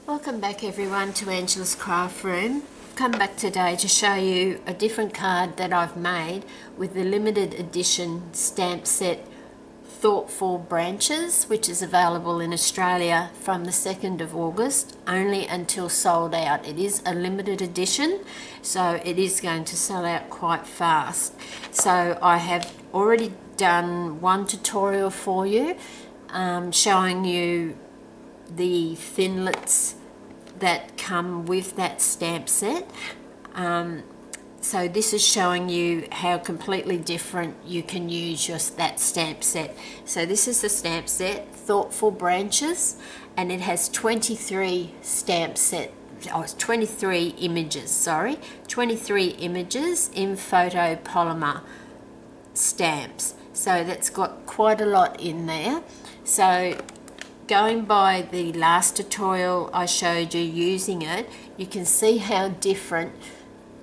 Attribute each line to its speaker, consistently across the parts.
Speaker 1: Welcome back everyone to Angela's Craft Room. I've come back today to show you a different card that I've made with the limited edition stamp set Thoughtful Branches, which is available in Australia from the 2nd of August only until sold out. It is a limited edition, so it is going to sell out quite fast. So I have already done one tutorial for you showing you the thinlets that come with that stamp set. So this is showing you how completely different you can use that stamp set. So this is the stamp set, Thoughtful Branches, and it has 23 23 images, 23 images in photopolymer stamps. So that's got quite a lot in there. So going by the last tutorial I showed you using it, you can see how different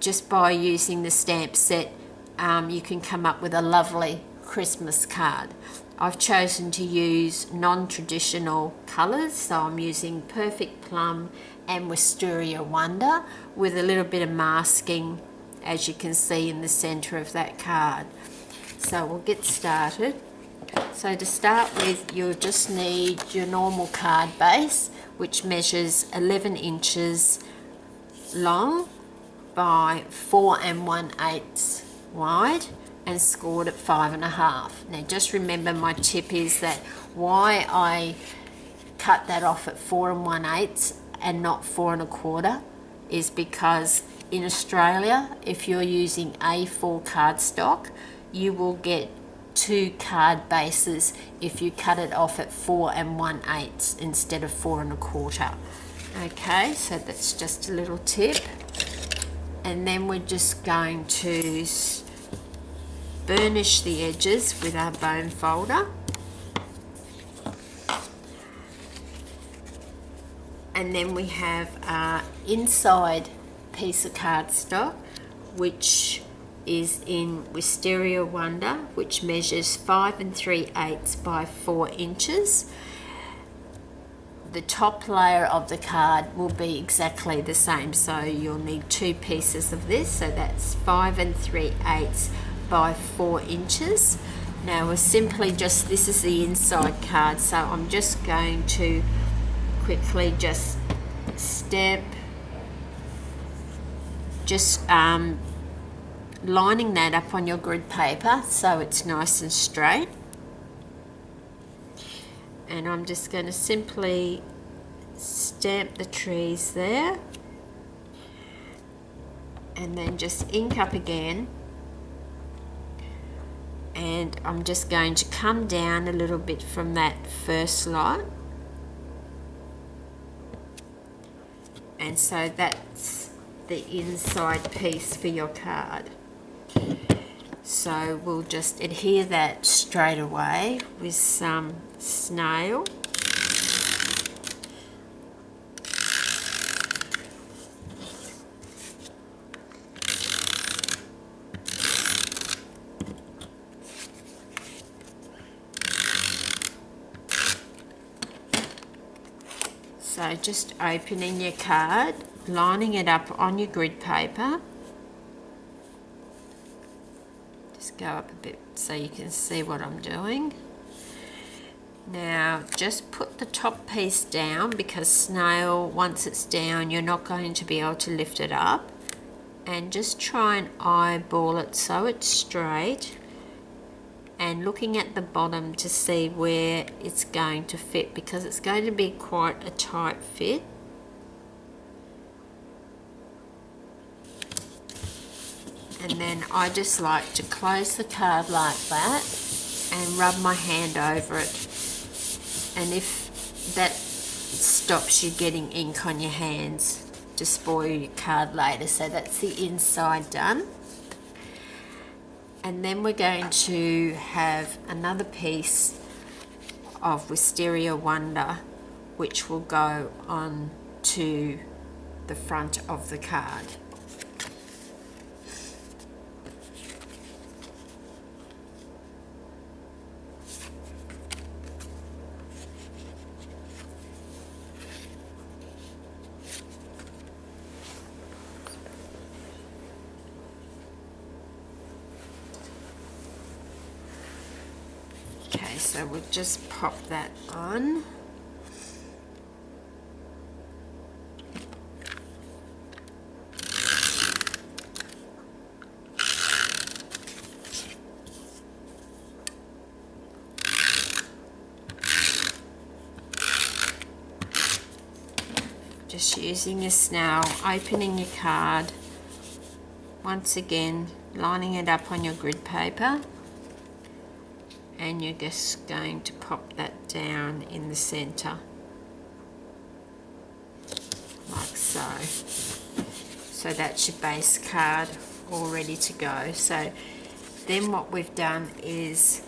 Speaker 1: just by using the stamp set you can come up with a lovely Christmas card. I've chosen to use non-traditional colours, so I'm using Perfect Plum and Wisteria Wonder with a little bit of masking, as you can see in the centre of that card. So we'll get started. So to start with, you'll just need your normal card base, which measures 11 inches long by 4 1/8 wide and scored at 5.5. Now just remember, my tip is that why I cut that off at 4 1/8 and not 4 1/4 is because in Australia, if you're using A4 cardstock, you will get 2 card bases if you cut it off at 4 1/8 instead of 4 1/4. Okay, so that's just a little tip. And then we're just going to burnish the edges with our bone folder. And then we have our inside piece of cardstock, which is in Wisteria Wonder, which measures 5 3/8 by 4 inches. The top layer of the card will be exactly the same, so you'll need 2 pieces of this, so that's 5 3/8 by 4 inches. Now we're simply just, this is the inside card, so I'm just going to quickly just stamp, lining that up on your grid paper so it's nice and straight. And I'm just going to simply stamp the trees there and then just ink up again, and I'm just going to come down a little bit from that first lot, and so that's the inside piece for your card. So we'll just adhere that straight away with some snail. So just opening your card, lining it up on your grid paper. Go up a bit so you can see what I'm doing. Now just put the top piece down, because snail, once it's down, you're not going to be able to lift it up, and just try and eyeball it so it's straight, and looking at the bottom to see where it's going to fit, because it's going to be quite a tight fit. And then I just like to close the card like that and rub my hand over it. And if that stops you getting ink on your hands to spoil your card later. So that's the inside done. And then we're going to have another piece of Wisteria Wonder, which will go on to the front of the card. So we'll just pop that on. Just using your snail, opening your card, once again lining it up on your grid paper, and you're just going to pop that down in the center like so. So that's your base card all ready to go. So then what we've done is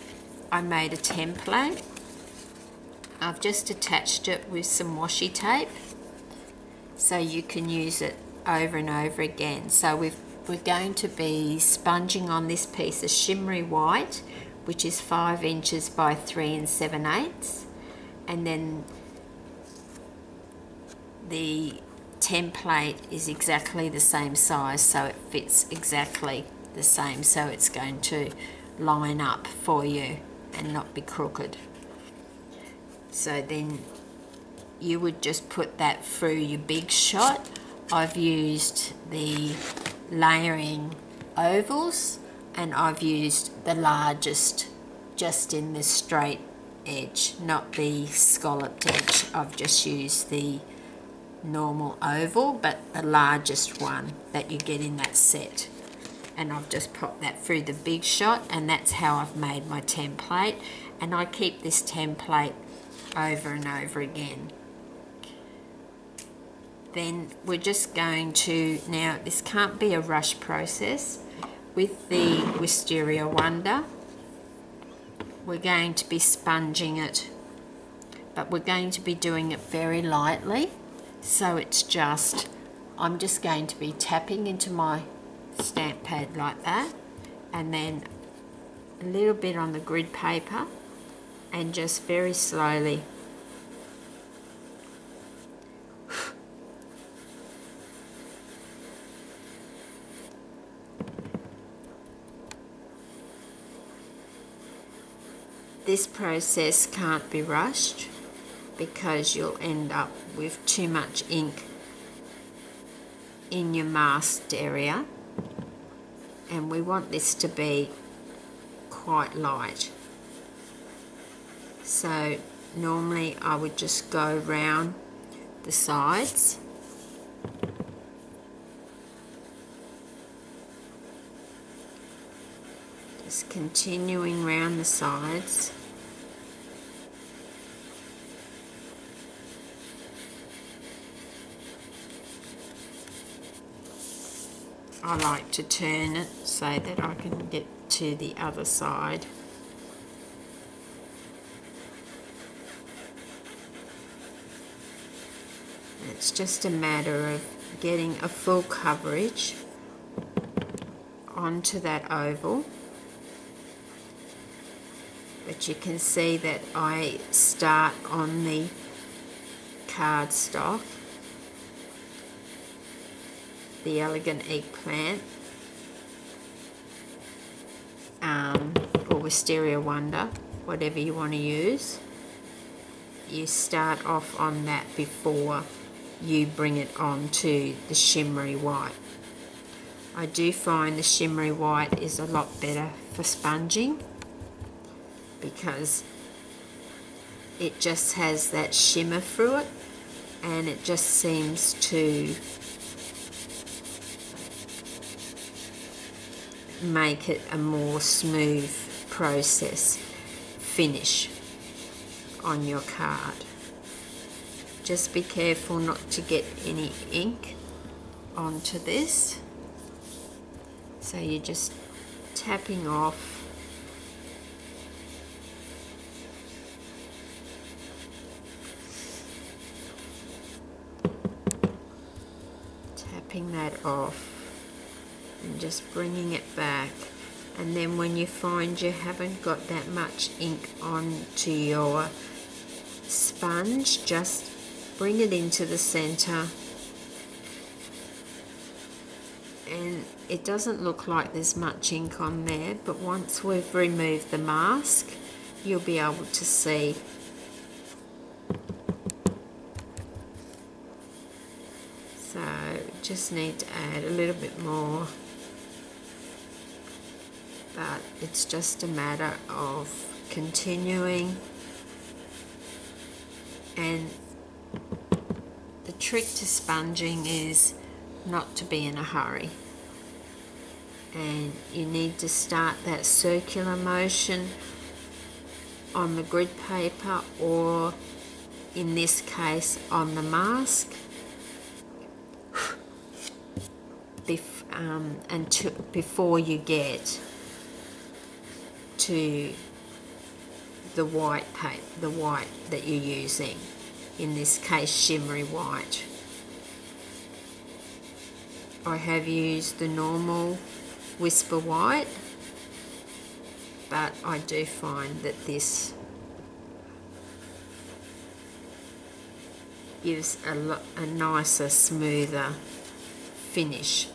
Speaker 1: I made a template. I've just attached it with some washi tape so you can use it over and over again. So we're going to be sponging on this piece of shimmery white, which is 5 inches by 3 7/8, and then the template is exactly the same size, so it fits exactly the same, so it's going to line up for you and not be crooked. So then you would just put that through your big shot. I've used the layering ovals, and I've used the largest just in this straight edge, not the scalloped edge. I've just used the normal oval, but the largest one that you get in that set. And I've just popped that through the big shot, and that's how I've made my template. And I keep this template over and over again. Then we're just going to, now this can't be a rush process. With the Wisteria Wonder, we're going to be sponging it, but we're going to be doing it very lightly. So it's just, I'm just going to be tapping into my stamp pad like that, and then a little bit on the grid paper, and just very slowly this process can't be rushed because you'll end up with too much ink in your masked area, and we want this to be quite light. So normally I would just go round the sides, just continuing round the sides. I like to turn it so that I can get to the other side. It's just a matter of getting a full coverage onto that oval. But you can see that I start on the cardstock, the Elegant Eggplant, or Wisteria Wonder, whatever you want to use. You start off on that before you bring it on to the shimmery white. I do find the shimmery white is a lot better for sponging because it just has that shimmer through it, and it just seems to make it a more smooth process finish on your card. Just be careful not to get any ink onto this. So you're just tapping off. Tapping that off and just bringing it back. And then when you find you haven't got that much ink onto your sponge, just bring it into the center, and it doesn't look like there's much ink on there, but once we've removed the mask, you'll be able to see. So just need to add a little bit more, but it's just a matter of continuing. And the trick to sponging is not to be in a hurry, and you need to start that circular motion on the grid paper, or in this case on the mask, before you get to the white paper, the white that you're using, in this case shimmery white. I have used the normal Whisper White, but I do find that this gives a nicer, smoother finish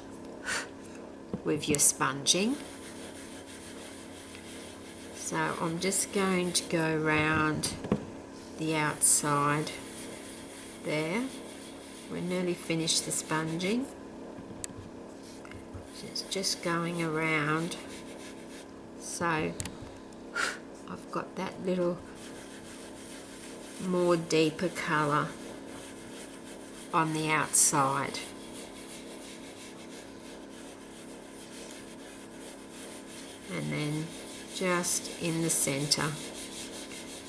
Speaker 1: with your sponging. So I'm just going to go around the outside there. We're nearly finished the sponging. So it's just going around. So I've got that little more deeper colour on the outside. And then just in the centre,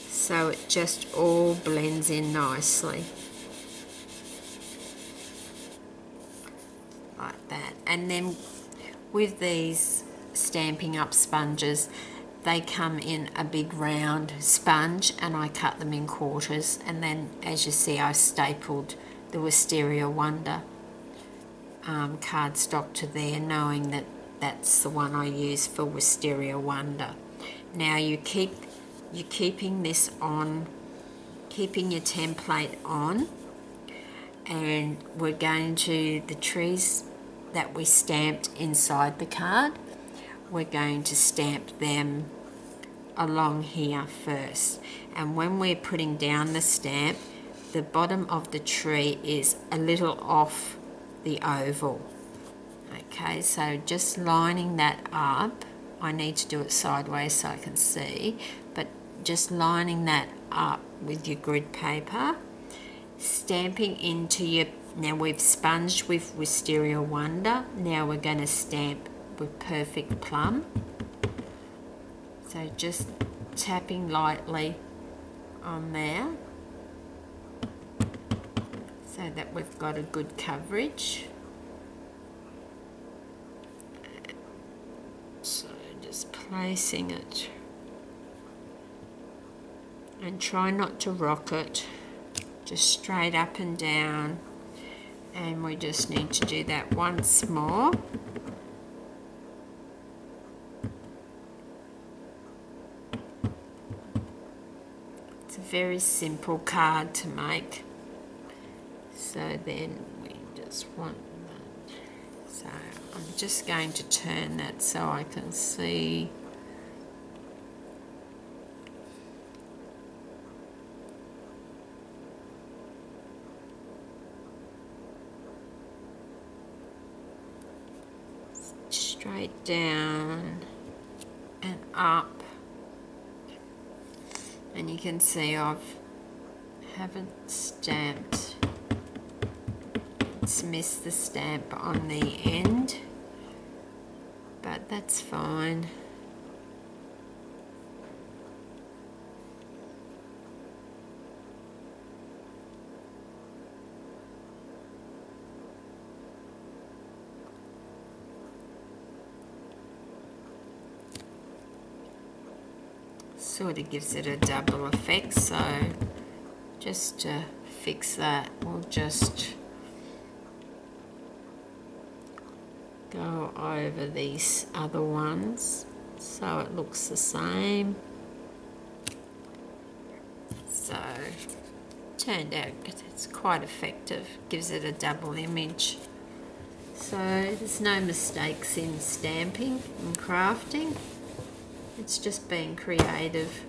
Speaker 1: so it just all blends in nicely like that. And then with these Stampin' Up sponges, they come in a big round sponge, and I cut them in quarters, and then as you see I stapled the Wisteria Wonder cardstock to there, knowing that that's the one I use for Wisteria Wonder. Now you're keeping this on, keeping your template on, and we're going to, the trees that we stamped inside the card, we're going to stamp them along here first. And when we're putting down the stamp, the bottom of the tree is a little off the oval. Okay, so just lining that up. I need to do it sideways so I can see, but just lining that up with your grid paper, stamping into your, now we've sponged with Wisteria Wonder, now we're going to stamp with Perfect Plum. So just tapping lightly on there so that we've got a good coverage. So just placing it, and try not to rock it, just straight up and down. And we just need to do that once more. It's a very simple card to make. So then we just want that. So I'm just going to turn that so I can see. Straight down and up, and you can see I haven't stamped, it's missed the stamp on the end, but that's fine. Sort of gives it a double effect, so just to fix that, we'll just go over these other ones so it looks the same. So turned out it's quite effective, gives it a double image. So there's no mistakes in stamping and crafting. It's just being creative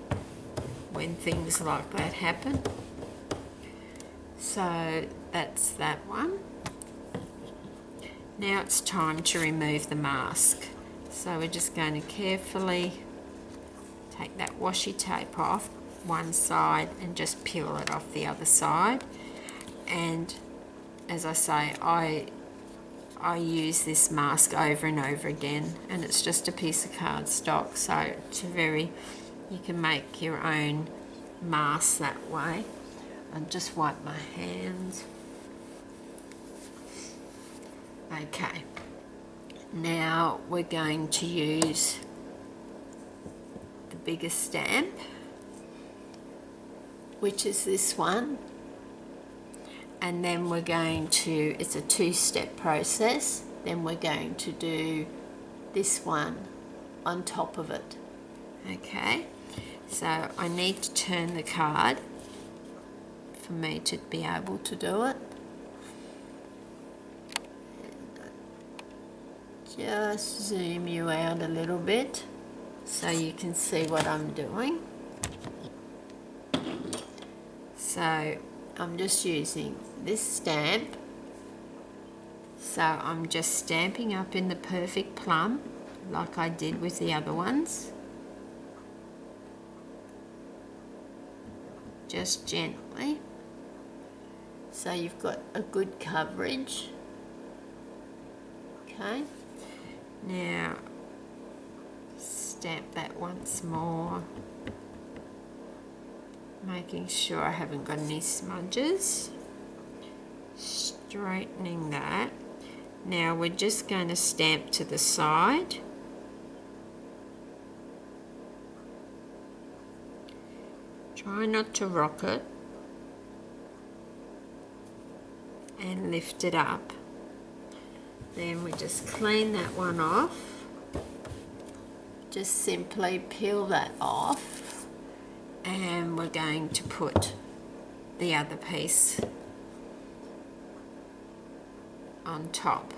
Speaker 1: when things like that happen. So that's that one. Now it's time to remove the mask. So we're just going to carefully take that washi tape off one side and just peel it off the other side. And as I say, I use this mask over and over again, and it's just a piece of cardstock, so it's you can make your own mask that way. I'll just wipe my hands. Okay, now we're going to use the bigger stamp, which is this one. And then we're going to, it's a two-step process, then we're going to do this one on top of it. Okay, so I need to turn the card for me to be able to do it. Just zoom you out a little bit so you can see what I'm doing. So I'm just using this stamp, so I'm just stamping up in the Perfect Plum like I did with the other ones, just gently, so you've got a good coverage. Okay, now stamp that once more, making sure I haven't got any smudges, straightening that. Now we're just going to stamp to the side. Try not to rock it, and lift it up. Then we just clean that one off. Just simply peel that off, and we're going to put the other piece on top.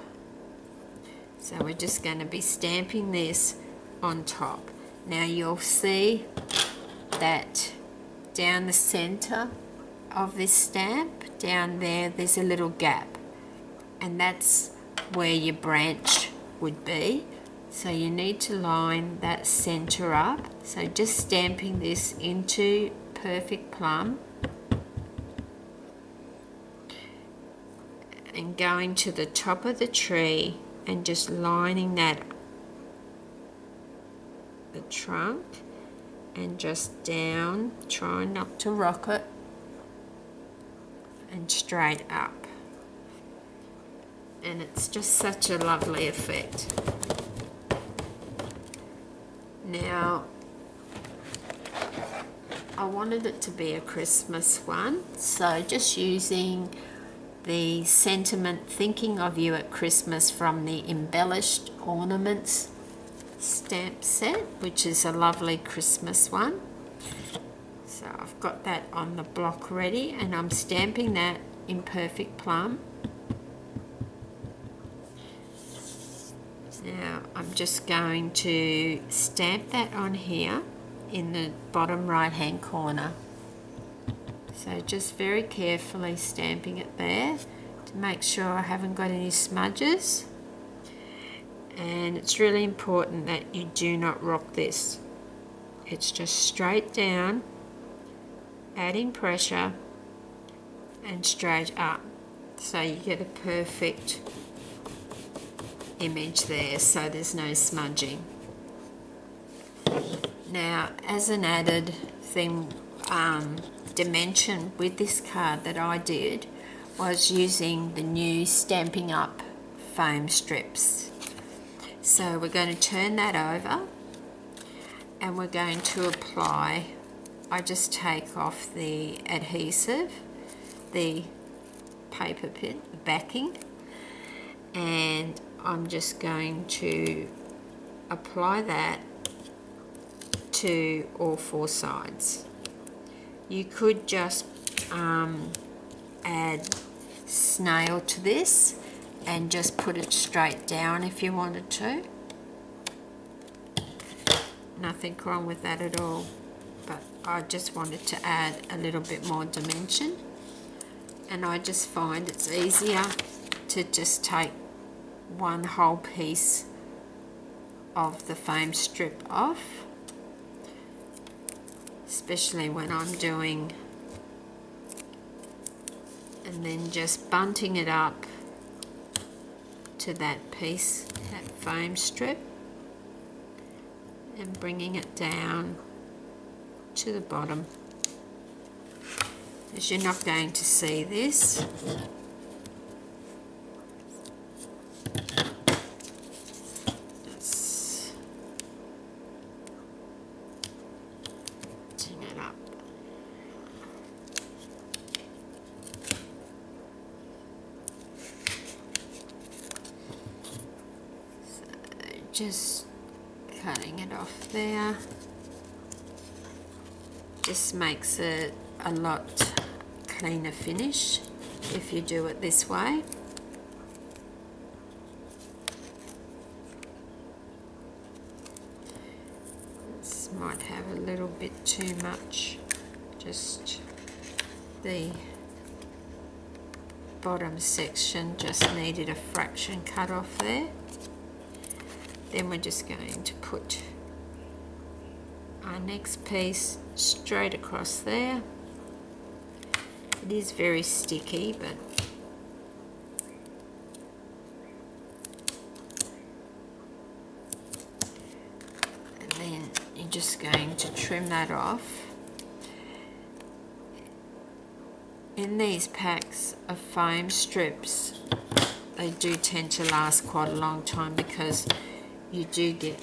Speaker 1: So we're just going to be stamping this on top. Now you'll see that down the center of this stamp, down there, there's a little gap, and that's where your branch would be. So you need to line that center up. So just stamping this into Perfect Plum and going to the top of the tree and just lining that, the trunk, and just down, trying not to rock it, and straight up. And it's just such a lovely effect. Now, I wanted it to be a Christmas one, so just using the sentiment Thinking of You at Christmas from the Embellished Ornaments stamp set, which is a lovely Christmas one. So I've got that on the block ready, and I'm stamping that in Perfect Plum. Now I'm just going to stamp that on here in the bottom right hand corner. So just very carefully stamping it there to make sure I haven't got any smudges. And it's really important that you do not rock this. It's just straight down, adding pressure, and straight up. So you get a perfect image there, so there's no smudging. Now, as an added thing, dimension with this card that I did was using the new Stampin' Up foam strips. So we're going to turn that over, and we're going to apply, I just take off the adhesive, the paper pin, the backing, and I'm just going to apply that to all four sides. You could just add snail to this and just put it straight down if you wanted to. Nothing wrong with that at all. but I just wanted to add a little bit more dimension, and I just find it's easier to just take one whole piece of the foam strip off, especially when I'm doing, and then just bunting it up to that piece, that foam strip, and bringing it down to the bottom. As you're not going to see this, just ting it up. So just cutting it off there just makes it a lot cleaner finish if you do it this way. This might have a little bit too much, just the bottom section just needed a fraction cut off there. Then we're just going to put our next piece straight across there. It is very sticky, but and then you're just going to trim that off. In these packs of foam strips, they do tend to last quite a long time because you do get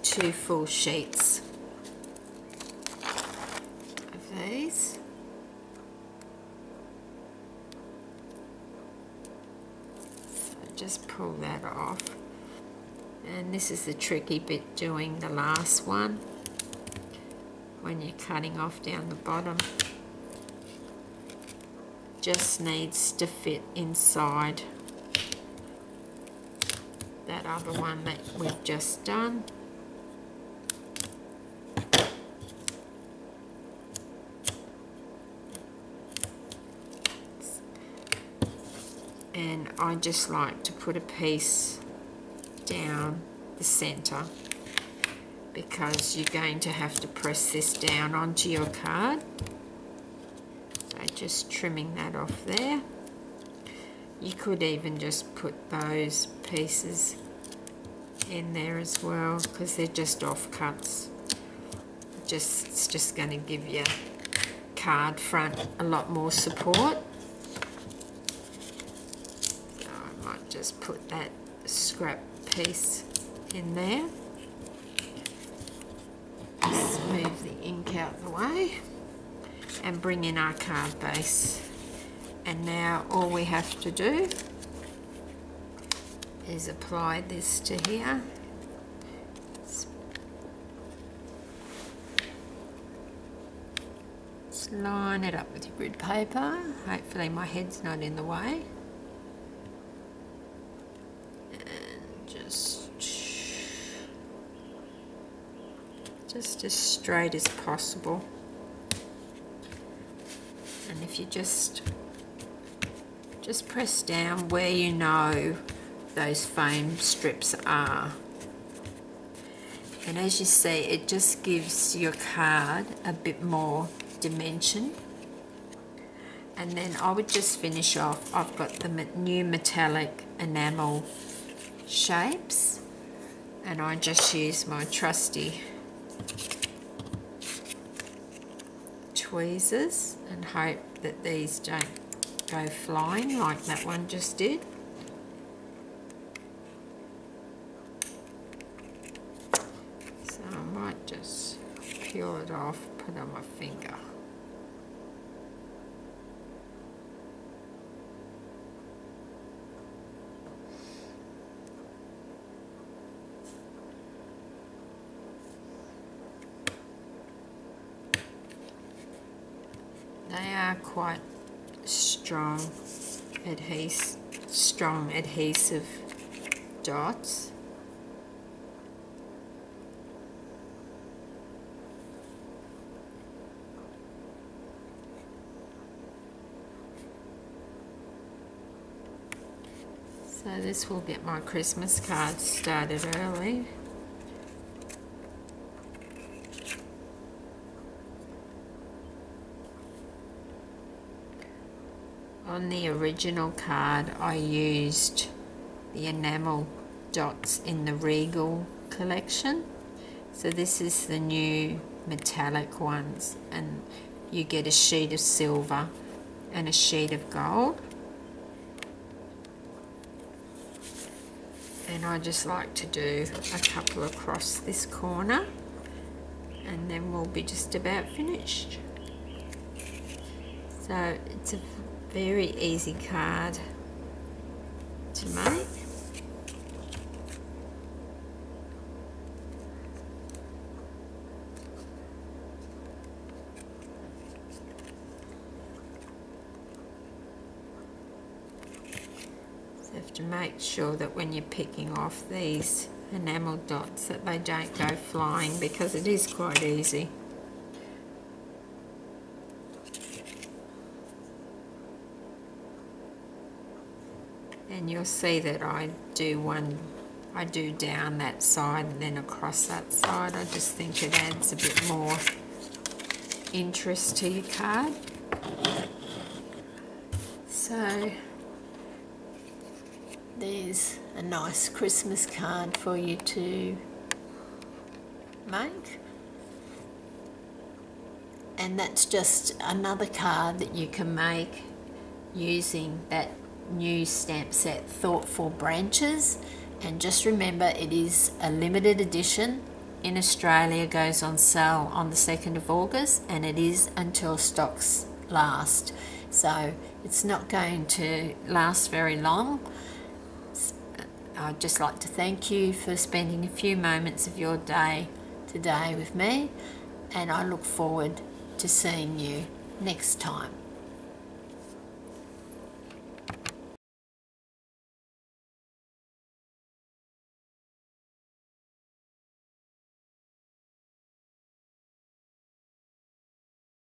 Speaker 1: two full sheets of these. So just pull that off, and this is the tricky bit, doing the last one when you're cutting off down the bottom. Just needs to fit inside that other one that we've just done. And I just like to put a piece down the center because you're going to have to press this down onto your card. So just trimming that off there. You could even just put those pieces in there as well because they're just offcuts. It's just going to give your card front a lot more support. So I might just put that scrap piece in there. Just move the ink out of the way and bring in our card base. And now all we have to do is apply this to here. Just line it up with your grid paper. Hopefully my head's not in the way. And just as straight as possible. And if you just press down where you know those foam strips are. And as you see, it just gives your card a bit more dimension. And then I would just finish off. I've got the new metallic enamel shapes, and I just use my trusty tweezers and hope that these don't go flying like that one just did. So I might just peel it off, put it on my finger. They are quite strong adhesive dots. So this will get my Christmas cards started early. On the original card, I used the enamel dots in the Regal collection. So this is the new metallic ones, and you get a sheet of silver and a sheet of gold. And I just like to do a couple across this corner, and then we'll be just about finished. So it's a very easy card to make. So you have to make sure that when you're picking off these enamel dots that they don't go flying, because it is quite easy. And you'll see that I do down that side and then across that side. I just think it adds a bit more interest to your card. So there's a nice Christmas card for you to make. And that's just another card that you can make using that new stamp set, Thoughtful Branches. And just remember, it is a limited edition. In Australia, goes on sale on the 2nd of August, and it is until stocks last. So it's not going to last very long. I'd just like to thank you for spending a few moments of your day today with me, and I look forward to seeing you next time.